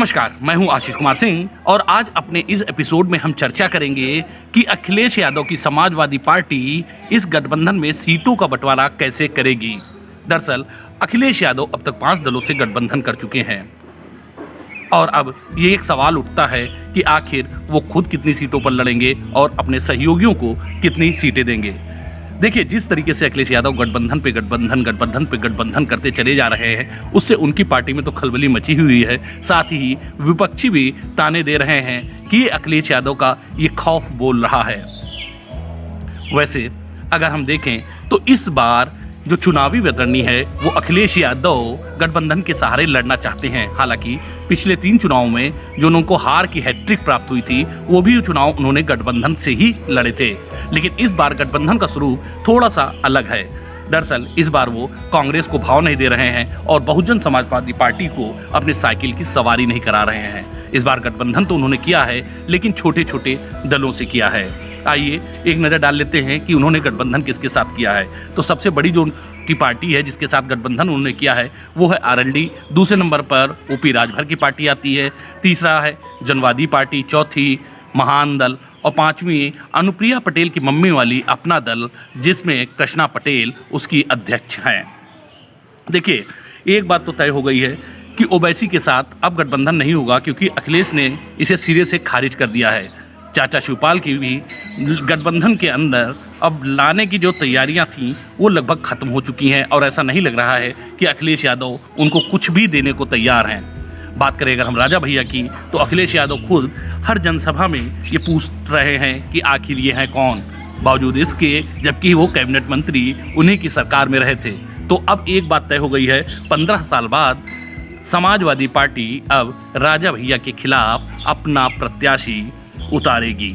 नमस्कार, मैं हूं आशीष कुमार सिंह और आज अपने इस एपिसोड में हम चर्चा करेंगे कि अखिलेश यादव की समाजवादी पार्टी इस गठबंधन में सीटों का बंटवारा कैसे करेगी। दरअसल अखिलेश यादव अब तक 5 दलों से गठबंधन कर चुके हैं और अब ये एक सवाल उठता है कि आखिर वो खुद कितनी सीटों पर लड़ेंगे और अपने सहयोगियों को कितनी सीटें देंगे। देखिए, जिस तरीके से अखिलेश यादव गठबंधन पे गठबंधन करते चले जा रहे हैं, उससे उनकी पार्टी में तो खलबली मची हुई है। साथ ही विपक्षी भी ताने दे रहे हैं कि अखिलेश यादव का ये खौफ बोल रहा है। वैसे अगर हम देखें तो इस बार जो चुनावी रणनीति है वो अखिलेश यादव गठबंधन के सहारे लड़ना चाहते हैं। हालांकि पिछले 3 चुनावों में जो उनको हार की हैट्रिक प्राप्त हुई थी, वो भी चुनाव उन्होंने गठबंधन से ही लड़े थे। लेकिन इस बार गठबंधन का स्वरूप थोड़ा सा अलग है। दरअसल इस बार वो कांग्रेस को भाव नहीं दे रहे हैं और बहुजन समाजवादी पार्टी को अपने साइकिल की सवारी नहीं करा रहे हैं। इस बार गठबंधन तो उन्होंने किया है, लेकिन छोटे छोटे दलों से किया है। आइए एक नज़र डाल लेते हैं कि उन्होंने गठबंधन किसके साथ किया है। तो सबसे बड़ी जो की पार्टी है जिसके साथ गठबंधन उन्होंने किया है वो है आरएलडी। दूसरे नंबर पर ओपी राजभर की पार्टी आती है। तीसरा है जनवादी पार्टी, चौथी महान दल और पांचवी अनुप्रिया पटेल की मम्मी वाली अपना दल, जिसमें कृष्णा पटेल उसकी अध्यक्ष हैं। देखिए, एक बात तो तय हो गई है कि ओवैसी के साथ अब गठबंधन नहीं होगा, क्योंकि अखिलेश ने इसे सिरे से खारिज कर दिया है। चाचा शिवपाल की भी गठबंधन के अंदर अब लाने की जो तैयारियां थीं वो लगभग ख़त्म हो चुकी हैं और ऐसा नहीं लग रहा है कि अखिलेश यादव उनको कुछ भी देने को तैयार हैं। बात करें अगर हम राजा भैया की, तो अखिलेश यादव खुद हर जनसभा में ये पूछ रहे हैं कि आखिर ये हैं कौन, बावजूद इसके जबकि वो कैबिनेट मंत्री उन्हीं की सरकार में रहे थे। तो अब एक बात तय हो गई है, 15 साल बाद समाजवादी पार्टी अब राजा भैया के खिलाफ अपना प्रत्याशी उतारेगी।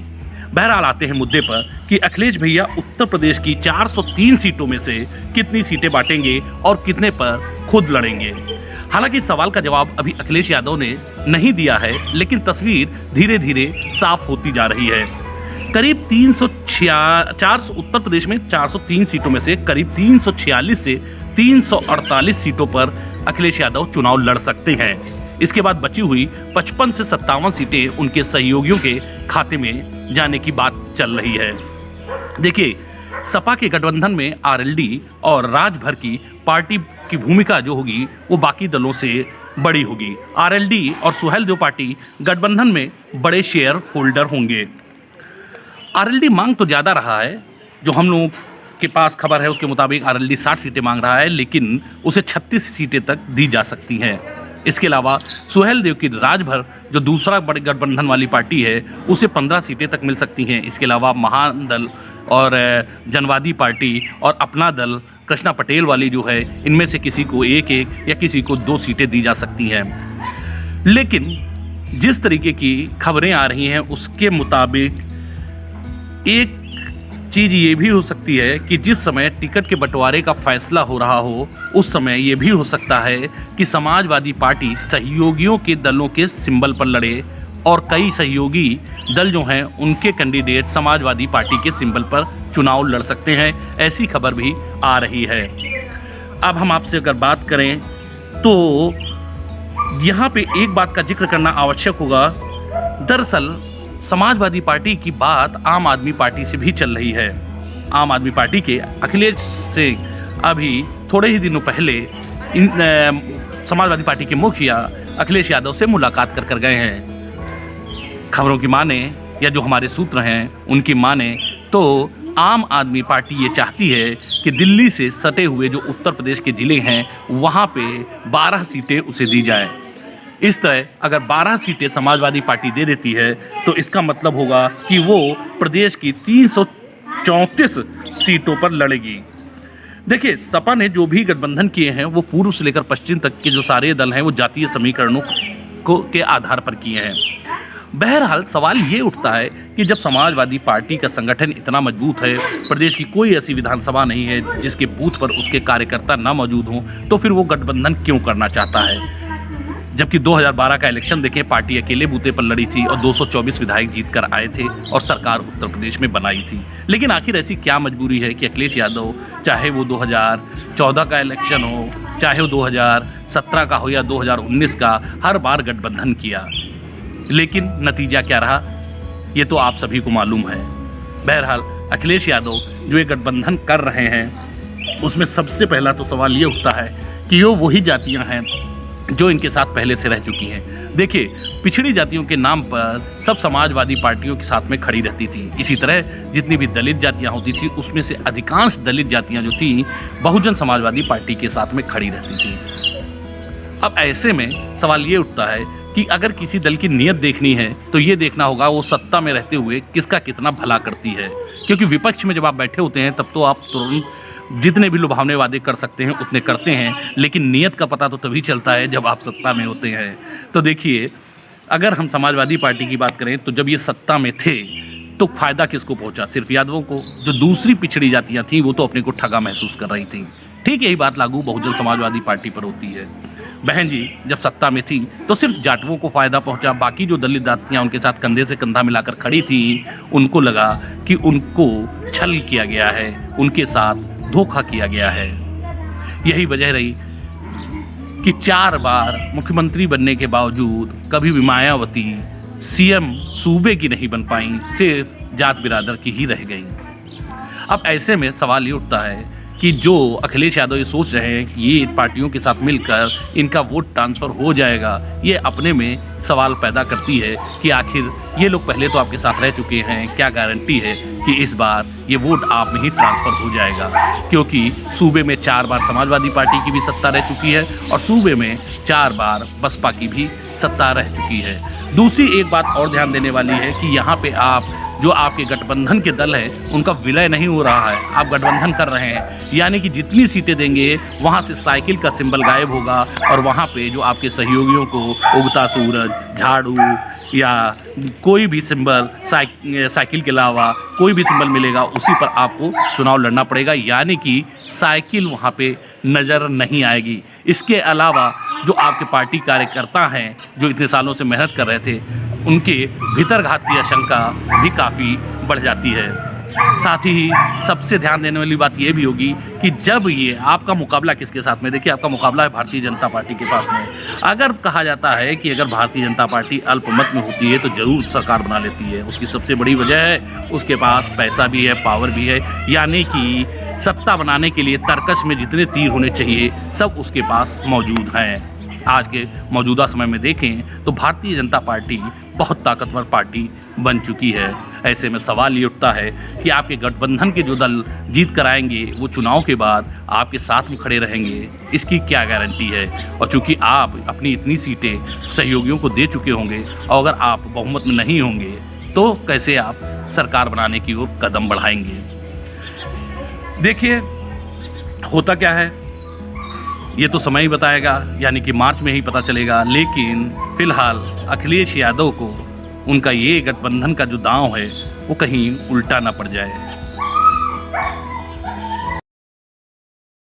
बहरहाल आते हैं मुद्दे पर कि अखिलेश भैया उत्तर प्रदेश की 403 सीटों में से कितनी सीटें बांटेंगे और कितने पर खुद लड़ेंगे। हालांकि सवाल का जवाब अभी अखिलेश यादव ने नहीं दिया है, लेकिन तस्वीर धीरे धीरे साफ होती जा रही है। करीब 346 उत्तर प्रदेश में 403 सीटों में से करीब 346 से 348 सीटों पर अखिलेश यादव चुनाव लड़ सकते हैं। इसके बाद बची हुई 55 से 57 सीटें उनके सहयोगियों के खाते में जाने की बात चल रही है। देखिए, सपा के गठबंधन में आरएलडी और राजभर की पार्टी की भूमिका जो होगी वो बाकी दलों से बड़ी होगी। आरएलडी और सुहेलदेव पार्टी गठबंधन में बड़े शेयर होल्डर होंगे। आरएलडी मांग तो ज़्यादा रहा है, जो हम लोगों के पास खबर है उसके मुताबिक आरएलडी 60 सीटें मांग रहा है, लेकिन उसे 36 सीटें तक दी जा सकती हैं। इसके अलावा सुहेलदेव की राजभर जो दूसरा बड़े गठबंधन वाली पार्टी है उसे 15 सीटें तक मिल सकती हैं। इसके अलावा महान दल और जनवादी पार्टी और अपना दल कृष्णा पटेल वाली जो है, इनमें से किसी को 1-1 या किसी को 2 सीटें दी जा सकती हैं। लेकिन जिस तरीके की खबरें आ रही हैं उसके मुताबिक एक चीज़ ये भी हो सकती है कि जिस समय टिकट के बंटवारे का फैसला हो रहा हो उस समय ये भी हो सकता है कि समाजवादी पार्टी सहयोगियों के दलों के सिंबल पर लड़े और कई सहयोगी दल जो हैं उनके कैंडिडेट समाजवादी पार्टी के सिंबल पर चुनाव लड़ सकते हैं। ऐसी खबर भी आ रही है। अब हम आपसे अगर बात करें तो यहाँ पे एक बात का जिक्र करना आवश्यक होगा। दरअसल समाजवादी पार्टी की बात आम आदमी पार्टी से भी चल रही है। आम आदमी पार्टी के अखिलेश से अभी थोड़े ही दिनों पहले समाजवादी पार्टी के मुखिया अखिलेश यादव से मुलाकात कर गए हैं। खबरों की माने या जो हमारे सूत्र हैं उनकी माने तो आम आदमी पार्टी ये चाहती है कि दिल्ली से सटे हुए जो उत्तर प्रदेश के ज़िले हैं वहाँ पे 12 सीटें उसे दी जाए। इस तरह अगर 12 सीटें समाजवादी पार्टी दे देती है तो इसका मतलब होगा कि वो प्रदेश की 334 सीटों पर लड़ेगी। देखिए, सपा ने जो भी गठबंधन किए हैं वो पूर्व से लेकर पश्चिम तक के जो सारे दल हैं वो जातीय समीकरणों के आधार पर किए हैं। बहरहाल सवाल ये उठता है कि जब समाजवादी पार्टी का संगठन इतना मजबूत है, प्रदेश की कोई ऐसी विधानसभा नहीं है जिसके बूथ पर उसके कार्यकर्ता ना मौजूद हों, तो फिर वो गठबंधन क्यों करना चाहता है। जबकि 2012 का इलेक्शन देखें, पार्टी अकेले बूते पर लड़ी थी और 224 विधायक जीत कर आए थे और सरकार उत्तर प्रदेश में बनाई थी। लेकिन आखिर ऐसी क्या मजबूरी है कि अखिलेश यादव, चाहे वो 2014 का इलेक्शन हो, चाहे वो 2017 का हो या 2019 का, हर बार गठबंधन किया, लेकिन नतीजा क्या रहा ये तो आप सभी को मालूम है। बहरहाल अखिलेश यादव जो ये गठबंधन कर रहे हैं उसमें सबसे पहला तो सवाल ये उठता है कि वो वही जातियां हैं जो इनके साथ पहले से रह चुकी हैं। देखिए, पिछड़ी जातियों के नाम पर सब समाजवादी पार्टियों के साथ में खड़ी रहती थी। इसी तरह जितनी भी दलित जातियां होती थी उसमें से अधिकांश दलित जातियां जो थी बहुजन समाजवादी पार्टी के साथ में खड़ी रहती थी। अब ऐसे में सवाल ये उठता है कि अगर किसी दल की नीयत देखनी है तो ये देखना होगा वो सत्ता में रहते हुए किसका कितना भला करती है, क्योंकि विपक्ष में जब आप बैठे होते हैं तब तो आप तुरंत जितने भी लुभावने वादे कर सकते हैं उतने करते हैं, लेकिन नीयत का पता तो तभी चलता है जब आप सत्ता में होते हैं। तो देखिए, अगर हम समाजवादी पार्टी की बात करें तो जब ये सत्ता में थे तो फ़ायदा किसको पहुंचा? सिर्फ यादवों को। जो दूसरी पिछड़ी जातियां थीं वो तो अपने को ठगा महसूस कर रही थीं। ठीक यही बात लागू बहुजन समाजवादी पार्टी पर होती है। बहन जी जब सत्ता में थी तो सिर्फ जाटवों को फ़ायदा पहुंचा, बाकी जो दलित जातियाँ उनके साथ कंधे से कंधा मिलाकर खड़ी थी उनको लगा कि उनको छल किया गया है, उनके साथ धोखा किया गया है। यही वजह रही कि 4 बार मुख्यमंत्री बनने के बावजूद कभी भी मायावती सीएम सूबे की नहीं बन पाई, सिर्फ जात बिरादर की ही रह गई। अब ऐसे में सवाल ये उठता है कि जो अखिलेश यादव ये सोच रहे हैं कि ये पार्टियों के साथ मिलकर इनका वोट ट्रांसफ़र हो जाएगा, ये अपने में सवाल पैदा करती है कि आखिर ये लोग पहले तो आपके साथ रह चुके हैं, क्या गारंटी है कि इस बार ये वोट आप में ही ट्रांसफ़र हो जाएगा? क्योंकि सूबे में 4 बार समाजवादी पार्टी की भी सत्ता रह चुकी है और सूबे में 4 बार बसपा की भी सत्ता रह चुकी है। दूसरी एक बात और ध्यान देने वाली है कि यहाँ पे आप जो आपके गठबंधन के दल हैं उनका विलय नहीं हो रहा है, आप गठबंधन कर रहे हैं, यानी कि जितनी सीटें देंगे वहाँ से साइकिल का सिंबल गायब होगा और वहाँ पे जो आपके सहयोगियों को उगता सूरज, झाड़ू या कोई भी सिंबल साइकिल के अलावा कोई भी सिंबल मिलेगा उसी पर आपको चुनाव लड़ना पड़ेगा, यानी कि साइकिल वहाँ पे नज़र नहीं आएगी। इसके अलावा जो आपके पार्टी कार्यकर्ता हैं जो इतने सालों से मेहनत कर रहे थे उनके भीतरघात की आशंका भी काफ़ी बढ़ जाती है। साथ ही सबसे ध्यान देने वाली बात यह भी होगी कि जब ये आपका मुकाबला किसके साथ में, देखिए आपका मुकाबला है भारतीय जनता पार्टी के पास में। अगर कहा जाता है कि अगर भारतीय जनता पार्टी अल्पमत में होती है तो ज़रूर सरकार बना लेती है, उसकी सबसे बड़ी वजह है उसके पास पैसा भी है, पावर भी है, यानी कि सत्ता बनाने के लिए तर्कश में जितने तीर होने चाहिए सब उसके पास मौजूद हैं। आज के मौजूदा समय में देखें तो भारतीय जनता पार्टी बहुत ताकतवर पार्टी बन चुकी है। ऐसे में सवाल ये उठता है कि आपके गठबंधन के जो दल जीत कर आएंगे वो चुनाव के बाद आपके साथ में खड़े रहेंगे, इसकी क्या गारंटी है? और चूंकि आप अपनी इतनी सीटें सहयोगियों को दे चुके होंगे और अगर आप बहुमत में नहीं होंगे तो कैसे आप सरकार बनाने की ओर कदम बढ़ाएंगे? देखिए होता क्या है ये तो समय ही बताएगा, यानी कि मार्च में ही पता चलेगा। लेकिन फिलहाल अखिलेश यादव को उनका ये गठबंधन का जो दांव है वो कहीं उल्टा ना पड़ जाए।